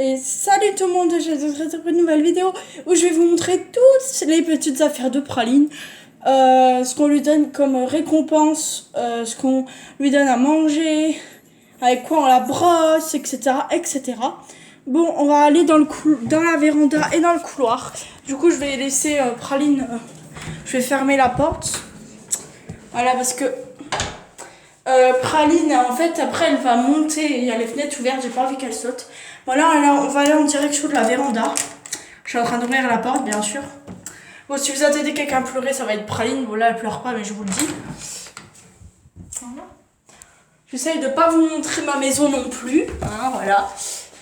Et salut tout le monde, je vous retrouve pour une nouvelle vidéo où je vais vous montrer toutes les petites affaires de Praline. Ce qu'on lui donne comme récompense, ce qu'on lui donne à manger, avec quoi on la brosse, etc. etc. Bon, on va aller dans la véranda et dans le couloir. Du coup, je vais laisser Praline, je vais fermer la porte. Voilà, parce que Praline, en fait, après, elle va monter. Il y a les fenêtres ouvertes, j'ai pas envie qu'elle saute. Voilà, on va aller en direction de la véranda. Je suis en train d'ouvrir la porte, bien sûr. Bon, si vous attendez quelqu'un pleurer, ça va être Praline. Bon, là, elle pleure pas, mais je vous le dis. Voilà. J'essaye de pas vous montrer ma maison non plus. Hein, voilà.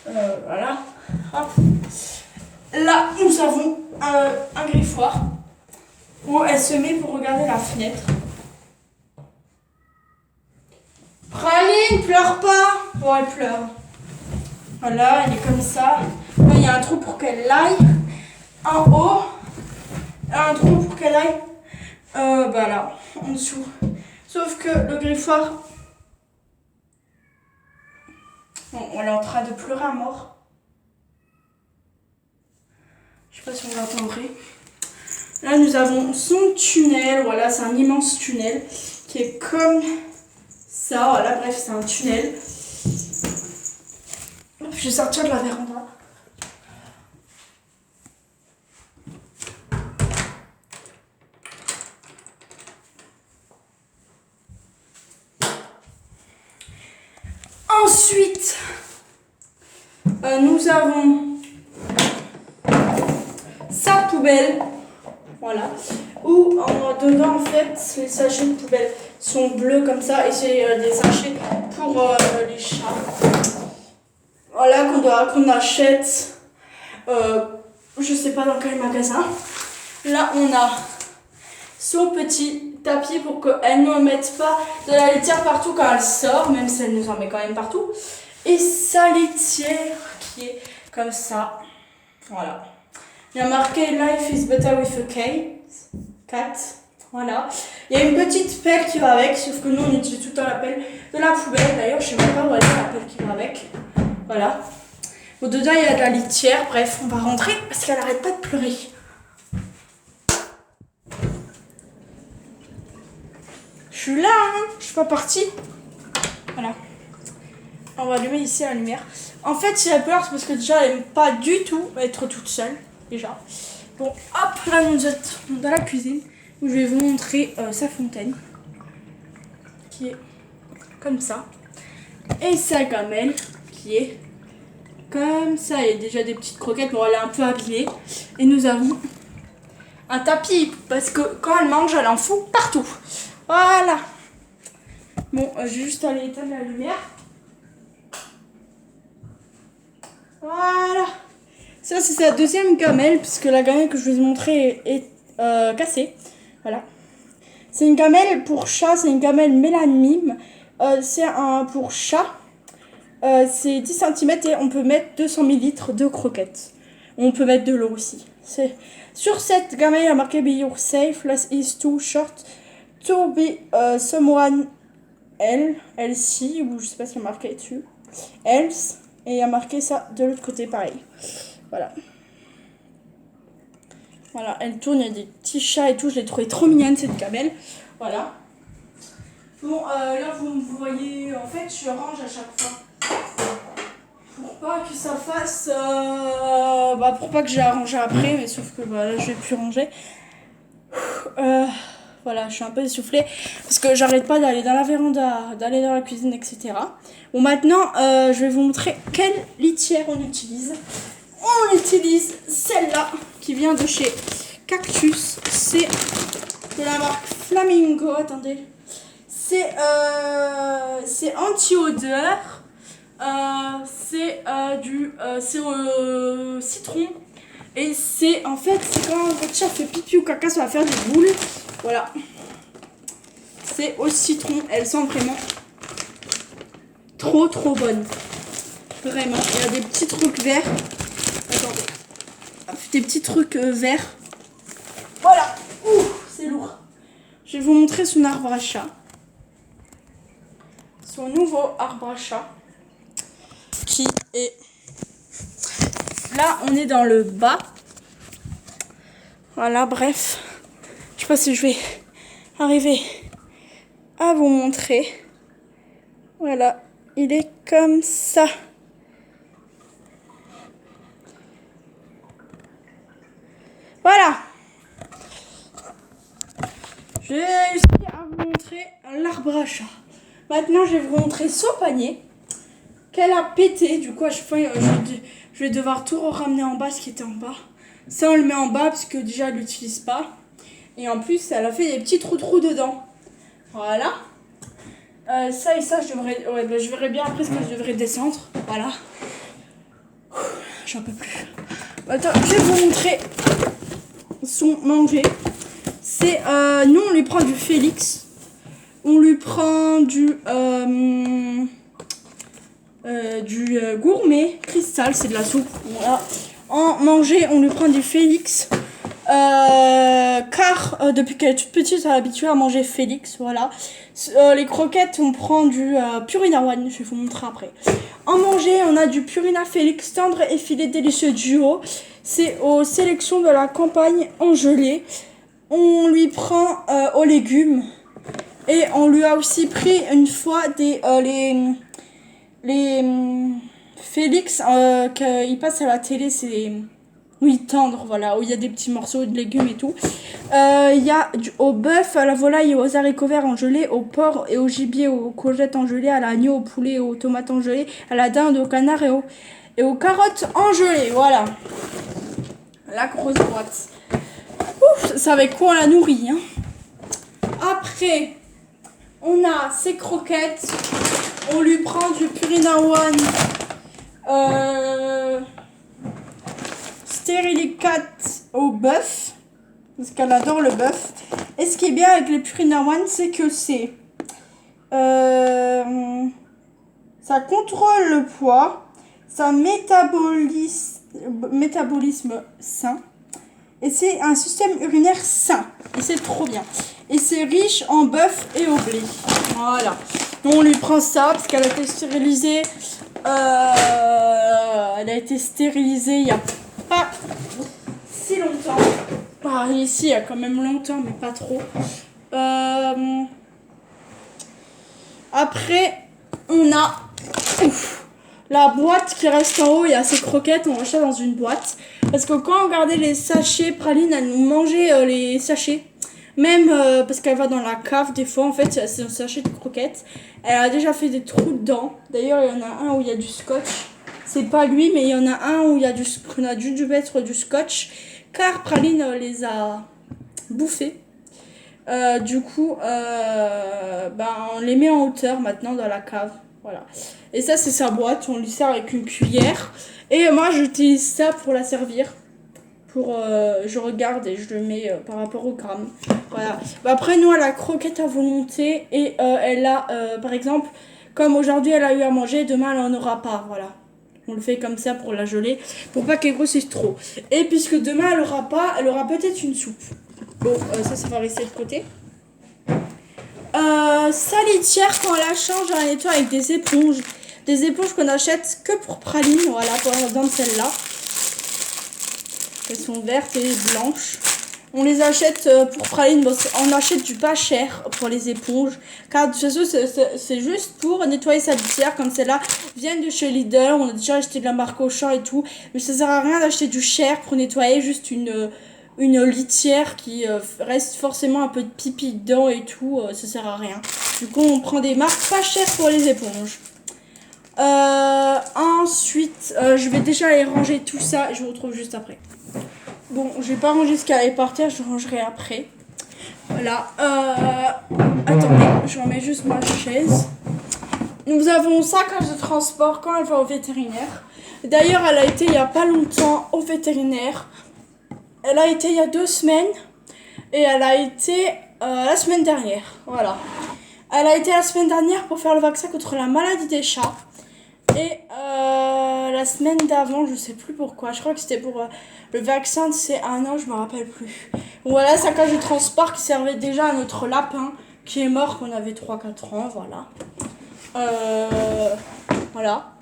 Voilà. Hop. Là, nous avons un griffoir où elle se met pour regarder la fenêtre. Praline, pleure pas. Bon, elle pleure. Voilà, elle est comme ça. Là, il y a un trou pour qu'elle aille en haut. Un trou pour qu'elle aille bah là, en dessous. Sauf que le griffoir... Bon, elle est en train de pleurer à mort. Je sais pas si vous l'entendrez. Là, nous avons son tunnel. Voilà, c'est un immense tunnel qui est comme ça. Voilà, bref, c'est un tunnel. Je vais sortir de la véranda. Ensuite, nous avons sa poubelle. Voilà. Où dedans, en fait, les sachets de poubelle sont bleus comme ça. Et c'est des sachets pour les chats. Voilà, qu'on achète, je sais pas dans quel magasin. Là, on a son petit tapis pour qu'elle ne mette pas de la litière partout quand elle sort, même si elle nous en met quand même partout. Et sa litière qui est comme ça. Voilà. Il y a marqué Life is better with a cat. Voilà. Il y a une petite pelle qui va avec, sauf que nous on utilise tout le temps la pelle de la poubelle. D'ailleurs, je sais même pas où elle est la pelle qui va avec. Voilà. Bon, dedans, il y a de la litière. Bref, on va rentrer parce qu'elle arrête pas de pleurer. Je suis là, hein. Je suis pas partie. Voilà. On va allumer ici la lumière. En fait, si elle pleure, c'est parce que déjà, elle aime pas du tout être toute seule. Déjà. Bon, hop, là, nous sommes dans la cuisine où je vais vous montrer sa fontaine. Qui est comme ça. Et sa gamelle qui est comme ça. Il y a déjà des petites croquettes. Bon, elle est un peu habillée. Et nous avons un tapis. Parce que quand elle mange, elle en fout partout. Voilà. Bon, je vais juste aller éteindre la lumière. Voilà. Ça, c'est sa deuxième gamelle. Puisque la gamelle que je vous ai montrée est cassée. Voilà. C'est une gamelle pour chat. C'est une gamelle mélamine. C'est un pour chat. C'est 10 cm et on peut mettre 200 ml de croquettes. On peut mettre de l'eau aussi. Sur cette gamelle, il y a marqué Be yourself, less is too short to be someone else, ou je sais pas ce qu'il y a marqué dessus. Else. Et il y a marqué ça de l'autre côté, pareil. Voilà. Voilà, elle tourne, il y a des petits chats et tout. Je l'ai trouvée trop mignonne cette gamelle. Voilà. Bon, là vous voyez, en fait, je range à chaque fois. Pour pas que ça fasse... pour pas que j'ai à ranger après, mais sauf que là, je vais plus ranger. Voilà, je suis un peu essoufflée parce que j'arrête pas d'aller dans la véranda, d'aller dans la cuisine, etc. Bon, maintenant, je vais vous montrer quelle litière on utilise. On utilise celle-là qui vient de chez Cactus. C'est de la marque Flamingo. Attendez. C'est anti-odeur. C'est au citron. Et c'est en fait, c'est quand votre chat fait pipi ou caca, ça va faire des boules. Voilà. C'est au citron. Elles sont vraiment trop bonnes. Vraiment. Il y a des petits trucs verts. Attendez. Des petits trucs verts. Voilà. Ouh, c'est lourd. Je vais vous montrer son arbre à chat. Son nouveau arbre à chat. Qui est Là, on est dans le bas. Voilà, bref. Je sais pas si je vais arriver à vous montrer. Voilà, il est comme ça. Voilà. J'ai réussi à vous montrer l'arbre à chat. Maintenant, je vais vous montrer son panier qu'elle a pété. Du coup, je vais devoir tout ramener en bas, ce qui était en bas. Ça, on le met en bas parce que déjà, elle l'utilise pas. Et en plus, elle a fait des petits trous dedans. Voilà. Ça et ça, je verrai bien après ce que je devrais descendre. Voilà. J'en peux plus. Attends, je vais vous montrer son manger. C'est, nous, on lui prend du Félix. On lui prend du gourmet cristal, c'est de la soupe. Voilà. En manger, on lui prend du Félix. Car depuis qu'elle est toute petite, elle est habituée à manger Félix. Voilà. Les croquettes, on prend du Purina One. Je vais vous montrer après. En manger, on a du Purina Félix tendre et filet délicieux duo. C'est aux sélections de la campagne en gelée. On lui prend aux légumes. Et on lui a aussi pris une fois les Félix qu'il passe à la télé, c'est oui tendre, voilà, où il y a des petits morceaux de légumes et tout. Il y a au bœuf, à la volaille et aux haricots verts en gelée, au porc et au gibier, aux courgettes en gelée, à l'agneau, au poulet, aux tomates en gelée, à la dinde, au canard et aux carottes en gelée, voilà. La grosse boîte. Ouf, ça avec quoi on la nourrit, hein. Après, on a ses croquettes. On lui prend du Purina One. Stérilicate au bœuf. Parce qu'elle adore le bœuf. Et ce qui est bien avec les Purina One, c'est que c'est... ça contrôle le poids. Ça métabolisme sain. Et c'est un système urinaire sain. Et c'est trop bien. Et c'est riche en bœuf et au blé. Voilà. Donc on lui prend ça parce qu'elle a été stérilisée. Elle a été stérilisée il n'y a pas si longtemps. Bah, ici, il y a quand même longtemps, mais pas trop. Après, on a la boîte qui reste en haut. Il y a ses croquettes. On achète dans une boîte. Parce que quand on regardait les sachets, Praline, elle nous mangeait les sachets. Même parce qu'elle va dans la cave des fois, en fait, c'est un sachet de croquettes. Elle a déjà fait des trous dedans. D'ailleurs, il y en a un où il y a du scotch. C'est pas lui, mais il y en a un où il y a on a dû mettre du scotch. Car Praline les a bouffés. Du coup, on les met en hauteur maintenant dans la cave. Voilà. Et ça, c'est sa boîte. On lui sert avec une cuillère. Et moi, j'utilise ça pour la servir. Je regarde et je le mets par rapport au gramme. Voilà. Après, nous, elle a croquette à volonté. Et elle a, par exemple, comme aujourd'hui, elle a eu à manger, demain, elle n'en aura pas. Voilà. On le fait comme ça pour la geler. Pour pas qu'elle grossisse trop. Et puisque demain, elle aura pas, elle aura peut-être une soupe. Bon, ça va rester de côté. Sa litière, quand on la change, on la nettoie avec des éponges. Des éponges qu'on achète que pour Praline. Voilà, pour exemple celle-là. Elles sont vertes et blanches. On les achète pour Praline. Bon, on achète du pas cher pour les éponges. Car de toute façon, c'est juste pour nettoyer sa litière. Comme celle-là viennent de chez Lidl. On a déjà acheté de la marque Auchan et tout. Mais ça sert à rien d'acheter du cher pour nettoyer juste une litière qui reste forcément un peu de pipi dedans et tout. Ça sert à rien. Du coup, on prend des marques pas chères pour les éponges. Ensuite, je vais déjà aller ranger tout ça. Je vous retrouve juste après. Bon, je vais pas ranger ce qu'elle allait partir, je rangerai après. Voilà. Attendez, je remets juste ma chaise. Nous avons sa cage de transport quand elle va au vétérinaire. D'ailleurs, elle a été il y a pas longtemps au vétérinaire. Elle a été il y a 2 semaines. Et elle a été la semaine dernière. Voilà. Elle a été la semaine dernière pour faire le vaccin contre la maladie des chats. Et la semaine d'avant, je sais plus pourquoi. Je crois que c'était pour le vaccin de ces 1 an, je me rappelle plus. Voilà, sa cage de transport qui servait déjà à notre lapin qui est mort quand on avait 3-4 ans. Voilà. Voilà.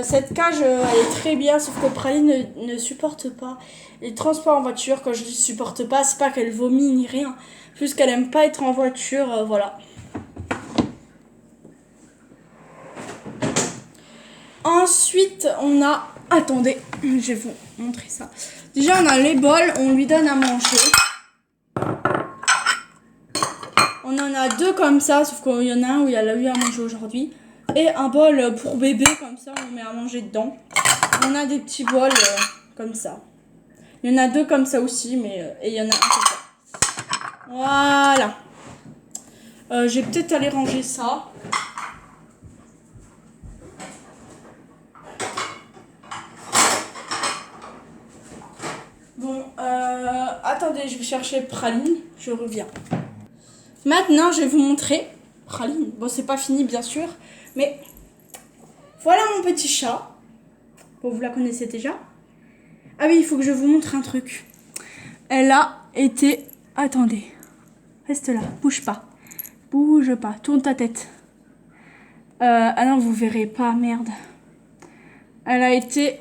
Cette cage, elle est très bien, sauf que Praline ne supporte pas les transports en voiture. Quand je dis supporte pas, c'est pas qu'elle vomit ni rien, juste qu'elle aime pas être en voiture, voilà. Ensuite, on a... Attendez, je vais vous montrer ça. Déjà, on a les bols, on lui donne à manger. On en a 2 comme ça, sauf qu'il y en a un où il y a eu à manger aujourd'hui. Et un bol pour bébé, comme ça, on met à manger dedans. On a des petits bols comme ça. Il y en a 2 comme ça aussi, mais et il y en a un comme ça. Voilà. Je vais peut-être aller ranger ça. Bon, attendez, je vais chercher Praline. Je reviens. Maintenant, je vais vous montrer Praline. Bon, c'est pas fini, bien sûr, mais voilà mon petit chat. Bon, vous la connaissez déjà. Ah oui, il faut que je vous montre un truc. Elle a été... Attendez. Reste là, bouge pas. Bouge pas, tourne ta tête. Ah non, vous verrez pas, merde. Elle a été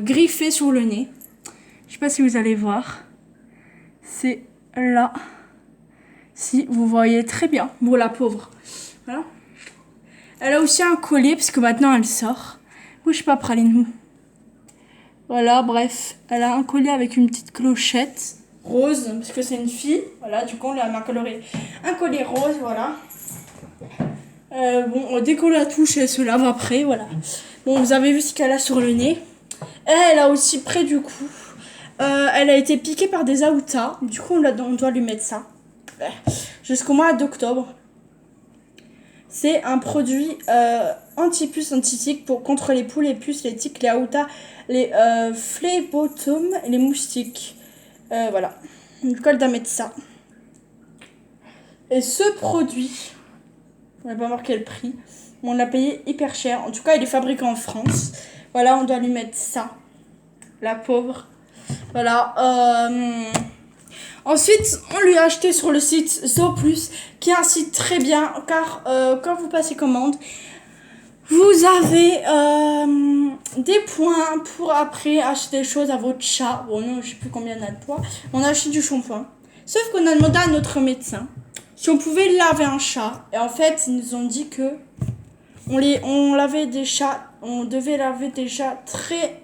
griffée sur le nez. Je sais pas si vous allez voir. C'est là. Si, vous voyez très bien. Bon, la pauvre. Voilà. Elle a aussi un collier, parce que maintenant elle sort. Bouge pas, Praline. Voilà, bref. Elle a un collier avec une petite clochette rose, parce que c'est une fille. Voilà, du coup, on lui a coloré un collier rose, voilà. Bon, dès qu'on la touche, elle se lave après, voilà. Bon, vous avez vu ce qu'elle a sur le nez. Elle a aussi près du cou. Elle a été piquée par des aoutas. Du coup, on doit lui mettre ça. Jusqu'au mois d'octobre. C'est un produit anti-puce, anti-tique contre les poules, les puces, les tiques, les aoutas, les phlébotomes et les moustiques. Voilà. Du coup, elle doit mettre ça. Et ce produit, on n'a pas marqué le prix, mais on l'a payé hyper cher. En tout cas, il est fabriqué en France. Voilà, on doit lui mettre ça. La pauvre. Voilà. Ensuite, on lui a acheté sur le site Zooplus, qui est un site très bien, car quand vous passez commande, vous avez des points pour après acheter des choses à votre chat. Bon, non, je sais plus combien on a de points. On a acheté du shampoing. Sauf qu'on a demandé à notre médecin si on pouvait laver un chat. Et en fait, ils nous ont dit que on lavait des chats, on devait laver des chats très...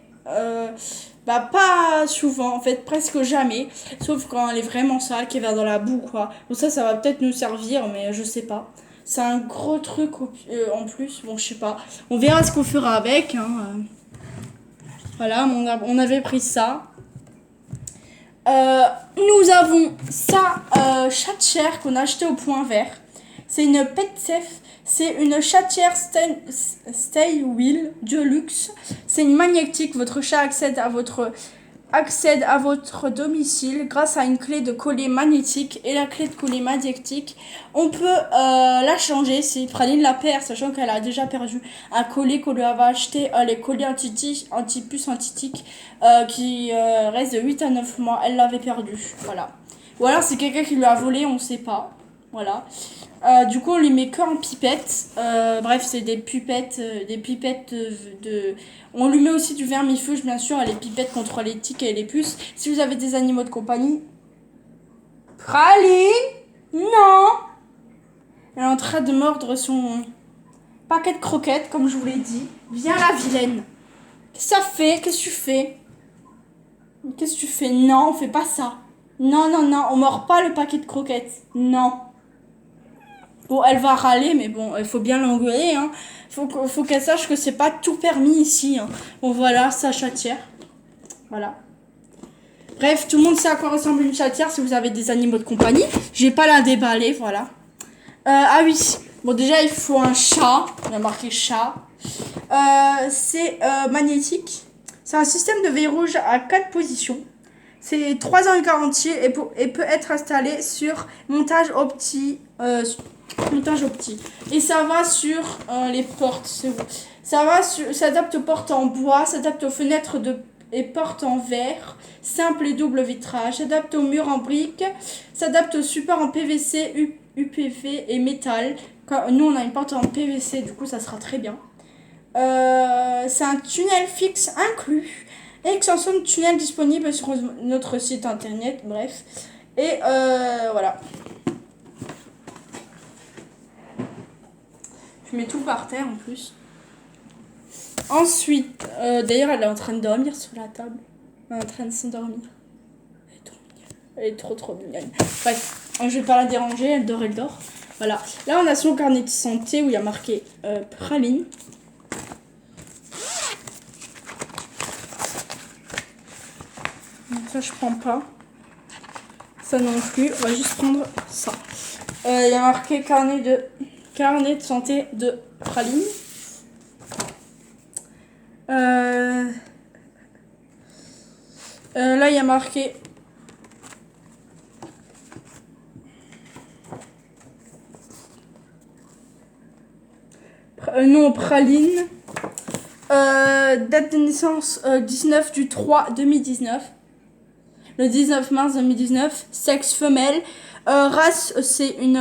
pas souvent, en fait, presque jamais. Sauf quand elle est vraiment sale, qu'elle va dans la boue, quoi. Donc ça va peut-être nous servir, mais je sais pas. C'est un gros truc en plus. Bon, je sais pas. On verra ce qu'on fera avec. Hein. Voilà, on avait pris ça. Nous avons ça, chatière qu'on a acheté au Point Vert. C'est une Pet Safe. C'est une chatière Stay Wheel de luxe. C'est une magnétique. Votre chat accède à votre domicile grâce à une clé de collier magnétique et la clé de collier magnétique. On peut la changer si Praline la perd, sachant qu'elle a déjà perdu un collier qu'on lui avait acheté, les colliers anti-puce, anti-tique, qui restent de 8 à 9 mois. Elle l'avait perdu, voilà. Ou alors c'est quelqu'un qui lui a volé, on sait pas. Voilà. Du coup, on lui met que en pipette. Bref, c'est des pipettes, de... On lui met aussi du vermifuge, bien sûr, les pipettes contre les tiques et les puces. Si vous avez des animaux de compagnie... Praline! Non! Elle est en train de mordre son paquet de croquettes, comme je vous l'ai dit. Viens la vilaine. Qu'est-ce que ça fait? Qu'est-ce que tu fais? Qu'est-ce que tu fais? Non, on fait pas ça. Non, non, non, on mord pas le paquet de croquettes. Non. Bon, elle va râler, mais bon, il faut bien l'engueuler, hein. Faut qu'elle sache que c'est pas tout permis ici, hein. Bon, voilà, sa chatière. Voilà. Bref, tout le monde sait à quoi ressemble une chatière si vous avez des animaux de compagnie. Je vais pas la déballer, voilà. Ah oui. Bon, déjà, il faut un chat. On a marqué chat. C'est magnétique. C'est un système de verrouille à 4 positions. C'est 3 ans de garantie et peut être installé sur montage optique. Et ça va sur les portes. S'adapte aux portes en bois, s'adapte aux fenêtres et portes en verre, simple et double vitrage, s'adapte aux murs en briques, s'adapte aux supports en PVC, UPV et métal. Nous, on a une porte en PVC, du coup, ça sera très bien. C'est un tunnel fixe inclus. Extension de tunnel disponible sur notre site internet. Bref. Et voilà. Je mets tout par terre en plus. Ensuite, d'ailleurs, elle est en train de dormir sur la table. Elle est en train de s'endormir. Elle est trop mignonne. Elle est trop mignonne. Bref, je vais pas la déranger. Elle dort. Voilà. Là, on a son carnet de santé où il y a marqué praline. Ça, je prends pas. Ça non plus. On va juste prendre ça. Il y a marqué carnet de santé de praline. Là, il y a marqué non, praline. Date de naissance 19 du 3 2019. Le 19 mars 2019. Sexe femelle. Race, c'est une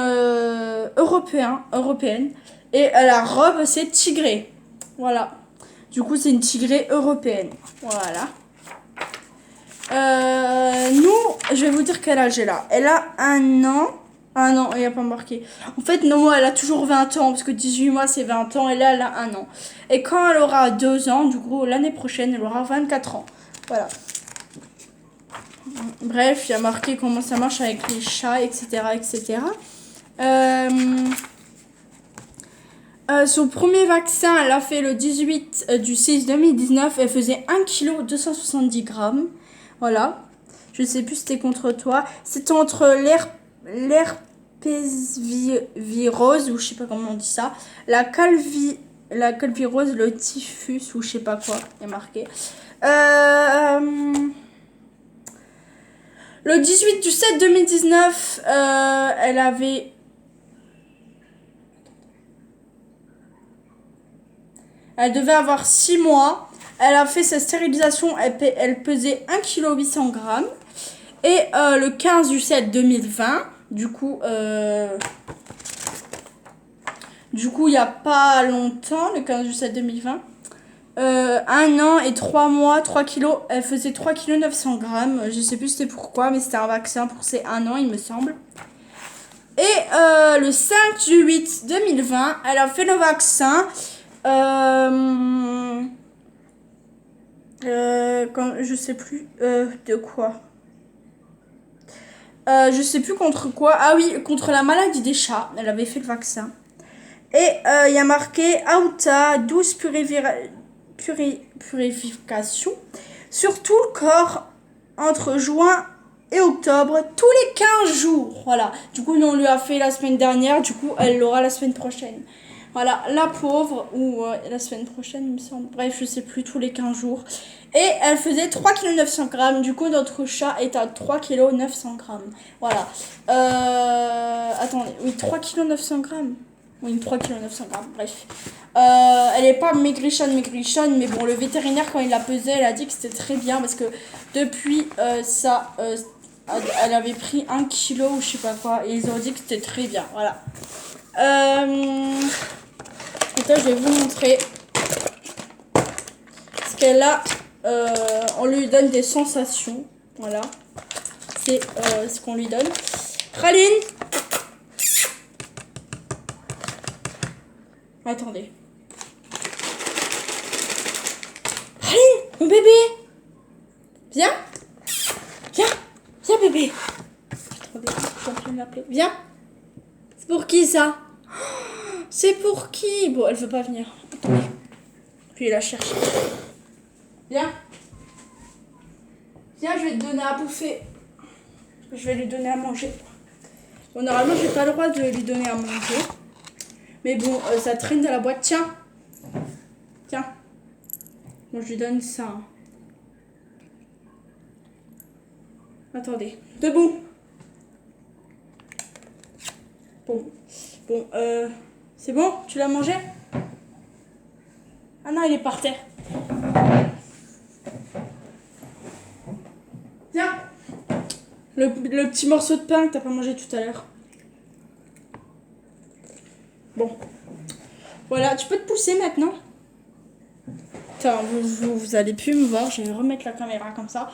européenne. Et la robe, c'est tigré. Voilà. Du coup, c'est une tigrée européenne. Voilà. Nous, je vais vous dire quel âge elle a. Elle a 1 an. Ah non, il n'y a pas marqué. En fait, non, elle a toujours 20 ans, parce que 18 mois, c'est 20 ans, et là, elle a 1 an. Et quand elle aura 2 ans, du coup, l'année prochaine, elle aura 24 ans. Voilà. Bref, il y a marqué comment ça marche avec les chats, etc., etc. Son premier vaccin, elle l'a fait le 18 du 6 2019. Elle faisait 1 kg 270 grammes. Voilà. Je sais plus c'était contre toi. C'était entre l'herpesvirose, ou je sais pas comment on dit ça. La calvirose, le typhus, ou je sais pas quoi. Il y a marqué. Le 18 du 7 2019, elle avait... Elle devait avoir 6 mois. Elle a fait sa stérilisation. Elle pesait 1 kg 800 grammes. Et le 15 du 7 2020, du coup, il n'y a pas longtemps, le 15 du 7 2020, 1 an et 3 mois, 3 kilos, elle faisait 3 kg 900 grammes. Je sais plus c'était pourquoi, mais c'était un vaccin pour ses 1 an, il me semble. Et le 5 du 8 2020, elle a fait le vaccin. Je sais plus de quoi. Je sais plus contre quoi. Ah oui, contre la maladie des chats. Elle avait fait le vaccin. Et il y a marqué Aouta 12 purification sur tout le corps entre juin et octobre, tous les 15 jours. Voilà. Du coup, nous, on lui a fait la semaine dernière. Du coup, elle l'aura la semaine prochaine. Voilà, la pauvre, ou la semaine prochaine, il me semble. Bref, je sais plus, tous les 15 jours. Et elle faisait 3 kg 900 grammes. Du coup, notre chat est à 3 kg 900 grammes. Voilà. Attendez, oui, 3 kg 900 grammes. Oui, 3 kg 900 grammes, bref. Elle est pas maigrichonne, mais bon, le vétérinaire, quand il l'a pesée, elle a dit que c'était très bien parce que depuis ça, elle avait pris 1 kg ou je sais pas quoi, et ils ont dit que c'était très bien, voilà. Attends, je vais vous montrer ce qu'elle a. On lui donne des sensations, voilà. C'est ce qu'on lui donne. Praline! Attendez. Praline, mon bébé. Viens. Viens bébé. Attendez, je suis en train de l'appeler. Viens. C'est pour qui ça? C'est pour qui? Bon, elle veut pas venir. Attendez. Puis la chercher. Viens. Viens, je vais te donner à bouffer. Je vais lui donner à manger. Bon, normalement, j'ai pas le droit de lui donner à manger. Mais bon, ça traîne dans la boîte. Tiens. Moi, je lui donne ça. Attendez. Debout. Bon, c'est bon? Tu l'as mangé? Ah non, il est par terre. Viens. Le petit morceau de pain que t'as pas mangé tout à l'heure. Bon. Voilà, tu peux te pousser maintenant. Attends, vous allez plus me voir. Je vais remettre la caméra comme ça.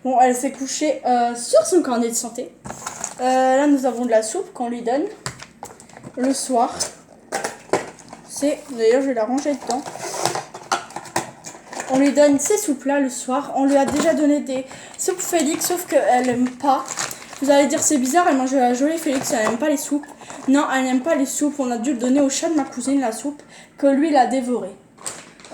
Bon, elle s'est couchée sur son carnet de santé. Là, nous avons de la soupe qu'on lui donne le soir. D'ailleurs, je vais la ranger dedans. On lui donne ces soupes-là le soir. On lui a déjà donné des soupes Félix, sauf qu'elle n'aime pas. Vous allez dire, c'est bizarre, elle mange de la gelée Félix, elle n'aime pas les soupes. Non, elle n'aime pas les soupes. On a dû le donner au chat de ma cousine, la soupe, que lui, il a dévoré.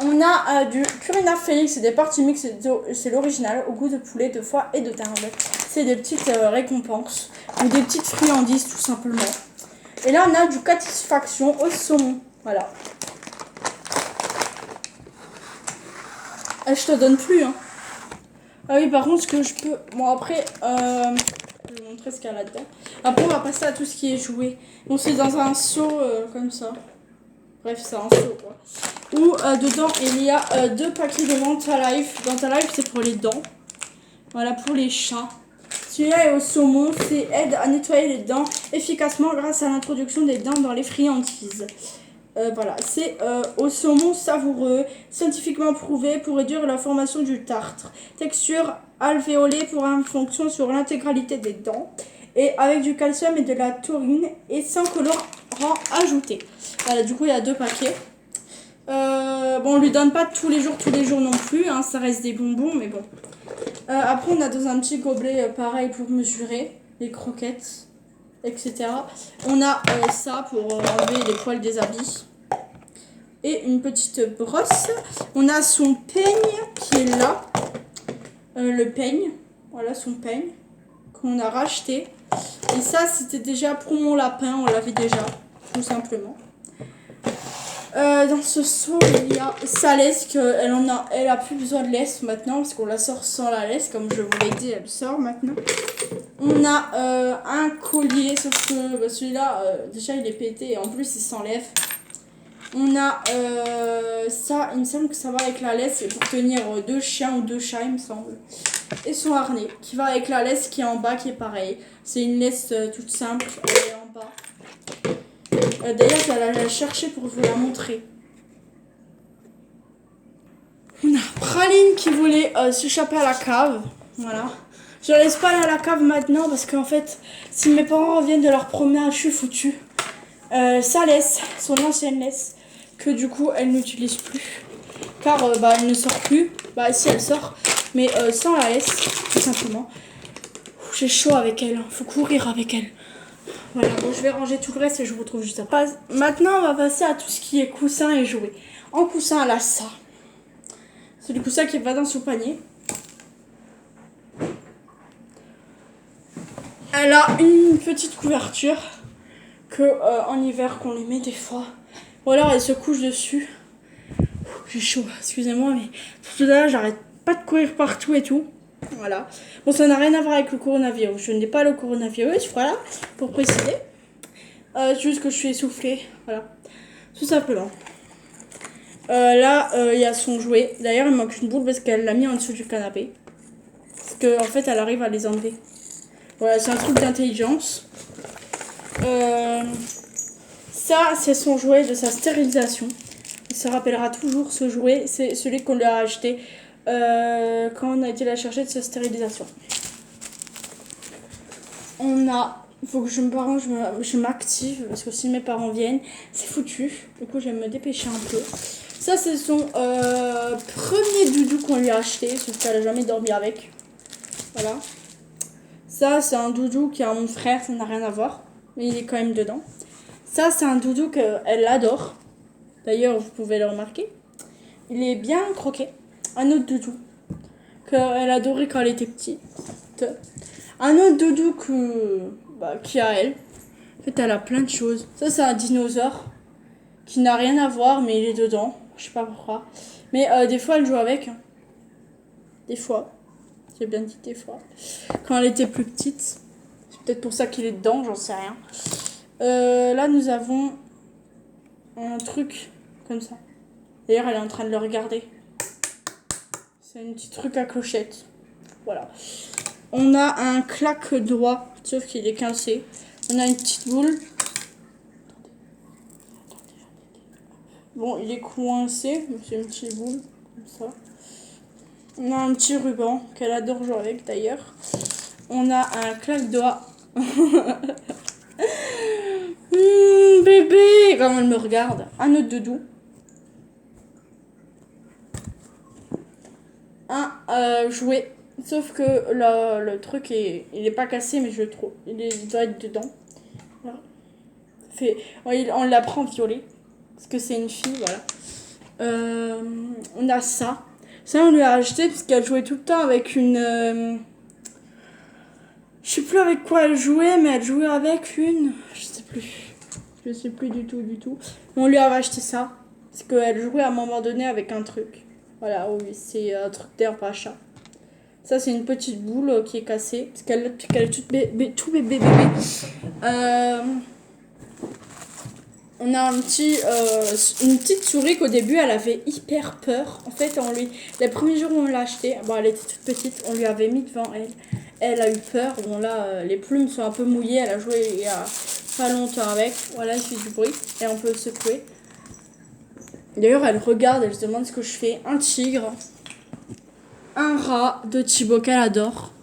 On a du Purina Félix, c'est des parties mixtes, c'est l'original, au goût de poulet, de foie et de dinde. C'est des petites récompenses, ou des petites friandises, tout simplement. Et là, on a du Satisfaction au saumon. Voilà. Je te donne plus, hein. Ah oui, par contre, ce que je peux... Bon, après, je vais vous montrer ce qu'il y a là-dedans. Après, on va passer à tout ce qui est jouet. Bon, c'est dans un seau, comme ça. Bref, c'est un seau, quoi. Où, dedans, il y a 2 paquets de Dentalife. Dentalife, c'est pour les dents. Voilà, pour les chats. Celui-là est au saumon. C'est aide à nettoyer les dents efficacement grâce à l'introduction des dents dans les friandises. Voilà, c'est au saumon savoureux, scientifiquement prouvé pour réduire la formation du tartre. Texture alvéolée pour une fonction sur l'intégralité des dents. Et avec du calcium et de la taurine et sans colorant ajouté. Voilà, du coup, il y a 2 paquets. Bon, on lui donne pas tous les jours non plus, hein, ça reste des bonbons, mais bon. Après, on a dans un petit gobelet pareil pour mesurer les croquettes, etc. On a ça pour enlever les poils des habits. Et une petite brosse. On a son peigne qui est là. Le peigne. Voilà son peigne qu'on a racheté. Et ça, c'était déjà pour mon lapin. On l'avait déjà, tout simplement. Dans ce seau, il y a sa laisse. Elle a plus besoin de laisse maintenant parce qu'on la sort sans la laisse. Comme je vous l'ai dit, elle sort maintenant. On a un collier, sauf que celui-là, déjà, il est pété. Et en plus, il s'enlève. On a ça, il me semble que ça va avec la laisse, c'est pour tenir 2 chiens ou 2 chats, il me semble. Et son harnais, qui va avec la laisse qui est en bas, qui est pareil. C'est une laisse toute simple, elle est en bas. D'ailleurs, je vais la chercher pour vous la montrer. On a Praline qui voulait s'échapper à la cave, voilà. Je la laisse pas aller à la cave maintenant, parce qu'en fait, si mes parents reviennent de leur promenade, je suis foutue. Sa laisse, son ancienne laisse, que du coup elle n'utilise plus car elle ne sort plus. Si elle sort, mais sans la laisse, tout simplement. J'ai chaud avec elle, faut courir avec elle. Voilà, bon, je vais ranger tout le reste et je vous retrouve juste après. Maintenant, on va passer à tout ce qui est coussin et jouets. En coussin, elle a ça. C'est du coussin qui va dans son panier. Elle a une petite couverture que en hiver qu'on lui met des fois. Ou alors elle se couche dessus. J'ai chaud, excusez-moi, mais tout à l'heure j'arrête pas de courir partout et tout. Voilà. Bon, ça n'a rien à voir avec le coronavirus. Je n'ai pas le coronavirus, voilà, pour préciser. C'est juste que je suis essoufflée, voilà. Tout simplement. Là, il y a son jouet. D'ailleurs, il manque une boule parce qu'elle l'a mis en dessous du canapé. Parce qu'en fait, elle arrive à les enlever. Voilà, c'est un truc d'intelligence. Ça, c'est son jouet de sa stérilisation. Il se rappellera toujours ce jouet. C'est celui qu'on lui a acheté quand on a été la chercher de sa stérilisation. On a... Il faut que je m'active parce que si mes parents viennent, c'est foutu. Du coup, je vais me dépêcher un peu. Ça, c'est son premier doudou qu'on lui a acheté, sauf qu'elle n'a jamais dormi avec. Voilà. Ça, c'est un doudou qui est à mon frère, ça n'a rien à voir. Mais il est quand même dedans. Ça, c'est un doudou qu'elle adore. D'ailleurs, vous pouvez le remarquer. Il est bien croqué. Un autre doudou qu'elle adorait quand elle était petite. Un autre doudou qui a elle. En fait, elle a plein de choses. Ça, c'est un dinosaure qui n'a rien à voir, mais il est dedans. Je sais pas pourquoi. Mais des fois, elle joue avec. Hein. Des fois. J'ai bien dit des fois. Quand elle était plus petite. C'est peut-être pour ça qu'il est dedans, j'en sais rien. Là, nous avons un truc comme ça. D'ailleurs, elle est en train de le regarder. C'est un petit truc à clochette. Voilà. On a un claque-doigt, sauf qu'il est cassé. On a une petite boule. Bon, il est coincé, mais c'est une petite boule, comme ça. On a un petit ruban qu'elle adore jouer avec d'ailleurs. On a un claque-doigt. Bébé, comme elle me regarde. Un autre doudou. Un jouet. Sauf que le truc, il est pas cassé, mais je le trouve. Il doit être dedans. Voilà. On la prend violet. Parce que c'est une fille, voilà. On a ça. Ça, on lui a acheté parce qu'elle jouait tout le temps avec une... je sais plus avec quoi elle jouait, mais elle jouait avec une... Je sais plus. Je sais plus du tout. On lui a acheté ça. Parce qu'elle jouait à un moment donné avec un truc. Voilà, oui, c'est un truc d'herbe à chat. Ça, c'est une petite boule qui est cassée. Parce qu'elle est tout bébé. On a une petite souris qu'au début, elle avait hyper peur. En fait, les premiers jours où on l'a achetée, bon, elle était toute petite, on lui avait mis devant elle. Elle a eu peur. Bon, là, les plumes sont un peu mouillées. Elle a joué il y a pas longtemps avec. Voilà, il fait du bruit. Et on peut le secouer. D'ailleurs, elle regarde, elle se demande ce que je fais. Un tigre. Un rat de Thibaut qu'elle adore.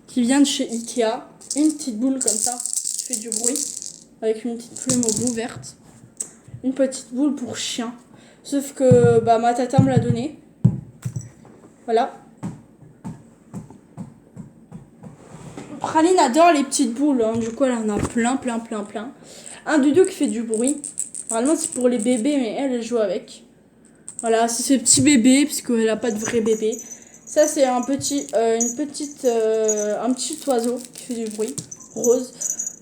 Qui vient de chez Ikea. Une petite boule comme ça, qui fait du bruit. Avec une petite plume au bout verte. Une petite boule pour chien. Sauf que ma tata me l'a donnée. Voilà. Praline adore les petites boules. Hein. Du coup, elle en a plein. Un doudou qui fait du bruit. Normalement, c'est pour les bébés, mais elle joue avec. Voilà, c'est ce petit bébé, puisqu'elle n'a pas de vrai bébé. Ça, c'est un petit oiseau qui fait du bruit. Rose.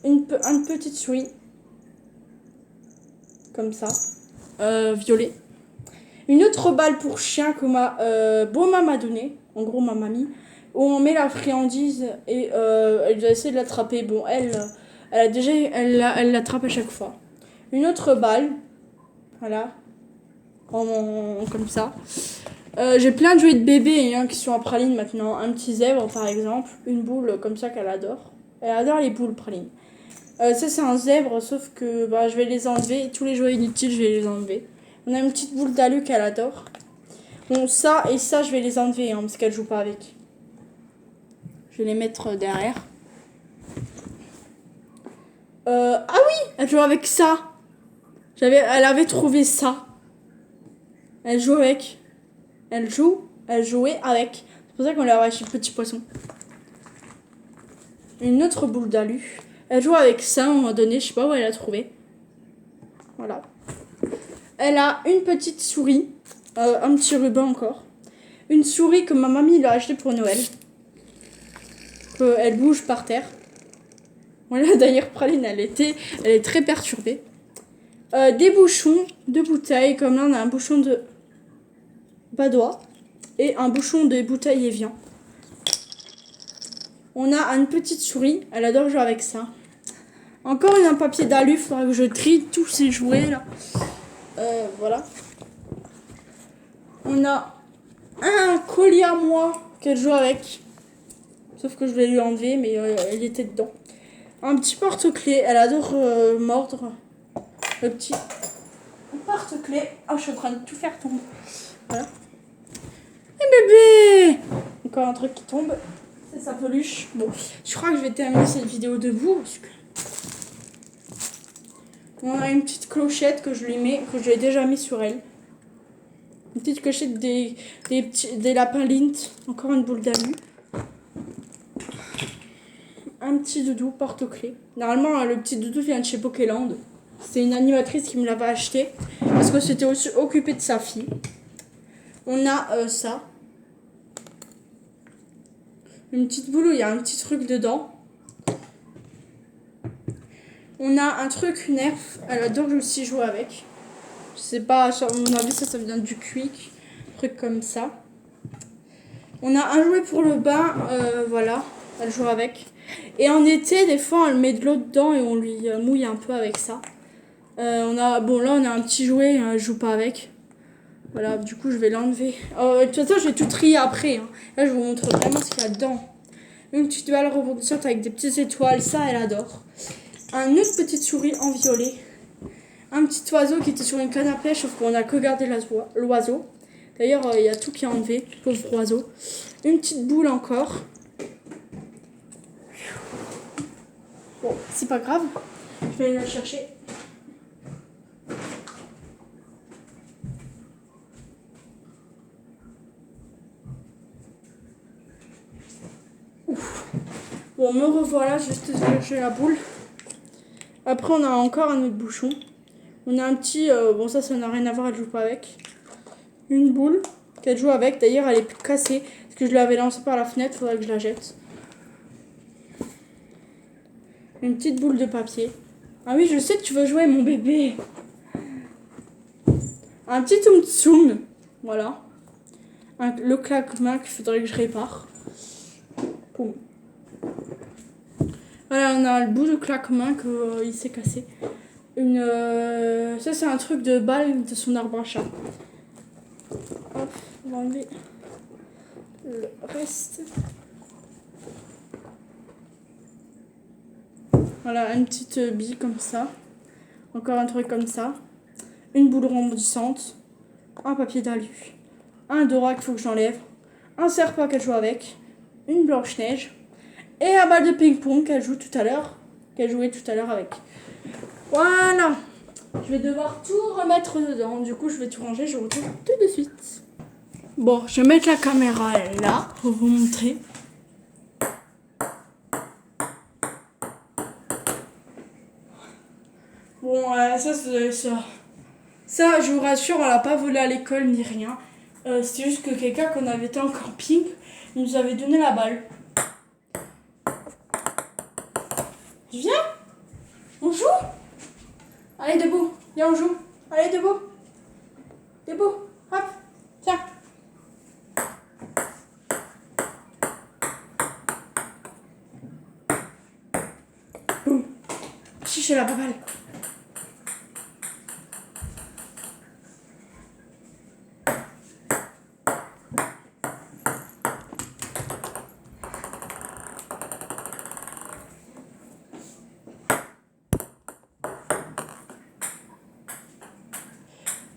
Une petite souris. Comme ça. Violet. Une autre balle pour chien que ma Boma m'a donné. En gros, ma mamie. Où on met la friandise et elle doit essayer de l'attraper. Bon, elle l'attrape à chaque fois. Une autre balle. Voilà. Comme ça. J'ai plein de jouets de bébés qui sont en praline maintenant. Un petit zèbre, par exemple. Une boule comme ça qu'elle adore. Elle adore les boules praline. Ça, c'est un zèbre, sauf que je vais les enlever. Tous les jouets inutiles, je vais les enlever. On a une petite boule d'alu qu'elle adore. Bon, ça et ça, je vais les enlever parce qu'elle joue pas avec. Je vais les mettre derrière. Ah oui, elle joue avec ça. Elle avait trouvé ça. Elle joue avec. Elle jouait avec. C'est pour ça qu'on lui a acheté le petit poisson. Une autre boule d'alu. Elle joue avec ça à un moment donné, je sais pas où elle a trouvé. Voilà. Elle a une petite souris. Un petit ruban encore. Une souris que ma mamie l'a acheté pour Noël. Elle bouge par terre. Voilà, d'ailleurs, Praline, elle est très perturbée. Des bouchons de bouteilles, comme là, on a un bouchon de Badois et un bouchon de bouteille Evian. On a une petite souris, elle adore jouer avec ça. Encore un papier d'alu, il faudra que je trie tous ces jouets là. Voilà. On a un collier à moi qu'elle joue avec. Sauf que je vais lui enlever, mais elle était dedans. Un petit porte-clés, elle adore mordre. Le petit porte-clés. Oh, je suis en train de tout faire tomber. Voilà. Et bébé! Encore un truc qui tombe. C'est sa peluche. Bon, je crois que je vais terminer cette vidéo debout. Parce que... on a une petite clochette que je lui mets, que j'ai déjà mis sur elle. Une petite clochette des lapins Lint. Encore une boule d'alu. Un petit doudou porte-clés. Normalement, le petit doudou vient de chez Pokéland. C'est une animatrice qui me l'avait acheté. Parce que c'était aussi occupé de sa fille. On a ça. Une petite boule où il y a un petit truc dedans. On a un truc, une nerf. Elle adore aussi jouer avec. Je sais pas, à mon avis, ça vient du Quick. Un truc comme ça. On a un jouet pour le bain. Voilà. Elle joue avec. Et en été, des fois, elle met de l'eau dedans et on lui mouille un peu avec ça. Là, on a un petit jouet. Elle joue pas avec. Voilà, du coup, je vais l'enlever. De toute façon, je vais tout trier après. Là, je vous montre vraiment ce qu'il y a dedans. Une petite balle rebondissante avec des petites étoiles. Ça, elle adore. Une autre petite souris en violet. un petit oiseau qui était sur une canne à pêche, sauf qu'on a que gardé l'oiseau. D'ailleurs, il y a tout qui est enlevé, pauvre oiseau. Une petite boule encore. Bon, c'est pas grave. Je vais aller la chercher. Ouf. Bon, me revoilà, juste chercher la boule. Après, on a encore un autre bouchon. On a un petit... bon, ça n'a rien à voir, elle joue pas avec. Une boule qu'elle joue avec. D'ailleurs, elle est cassée. Parce que je l'avais lancée par la fenêtre, faudrait que je la jette. Une petite boule de papier. Ah oui, je sais que tu veux jouer, mon bébé. Un petit Tsum Tsum. Voilà. Le claquement qu'il faudrait que je répare. Boum. Voilà, on a le bout de claquement qu'il s'est cassé. Ça, c'est un truc de balle de son arbre à chat. Hop, on va enlever le reste. Voilà, une petite bille comme ça. Encore un truc comme ça. Une boule rebondissante. Un papier d'alu. Un Dora qu'il faut que j'enlève. Un serpent qu'elle joue avec. Une Blanche-Neige. Et un balle de ping-pong qu'elle jouait tout à l'heure avec. Voilà. Je vais devoir tout remettre dedans. Du coup, je vais tout ranger. Je retourne tout de suite. Bon, je vais mettre la caméra là pour vous montrer. Bon, ça, je vous rassure, on l'a pas volé à l'école ni rien. C'était juste que quelqu'un qu'on avait été en camping, il nous avait donné la balle. Viens, on joue. Allez, debout. Viens, on joue. Allez, debout. Debout. Hop. Tiens. Boum. Chiche la balle.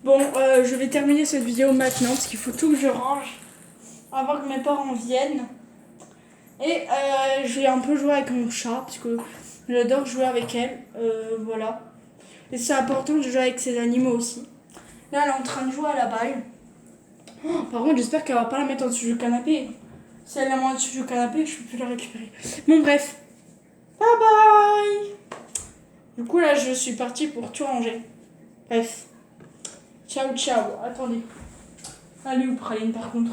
Bon, je vais terminer cette vidéo maintenant parce qu'il faut tout que je range avant que mes parents viennent. Et je vais un peu jouer avec mon chat parce que j'adore jouer avec elle. Voilà. Et c'est important de jouer avec ses animaux aussi. Là, elle est en train de jouer à la balle. Oh, par contre, j'espère qu'elle va pas la mettre en dessous du canapé. Si elle la met en dessous du canapé, je peux plus la récupérer. Bon, bref. Bye bye. Du coup, là, je suis partie pour tout ranger. Bref. Ciao, ciao. Attendez. Allez, où Praline, par contre?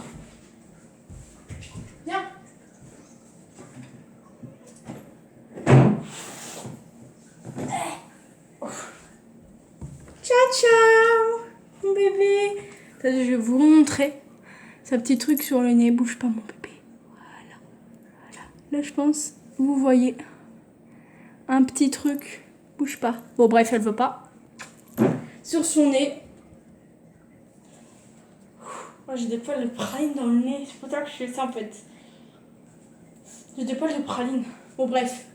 Viens. Ciao, ciao, mon bébé. Attendez, je vais vous montrer. Sa petit truc sur le nez. Bouge pas, mon bébé. Voilà. Voilà. Là, je pense, vous voyez un petit truc. Bouge pas. Bon, bref, elle veut pas. Sur son nez. Moi, j'ai des poils de praline dans le nez. C'est pour ça que je fais ça, en fait. J'ai des poils de praline. Bon, bref.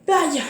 Bye.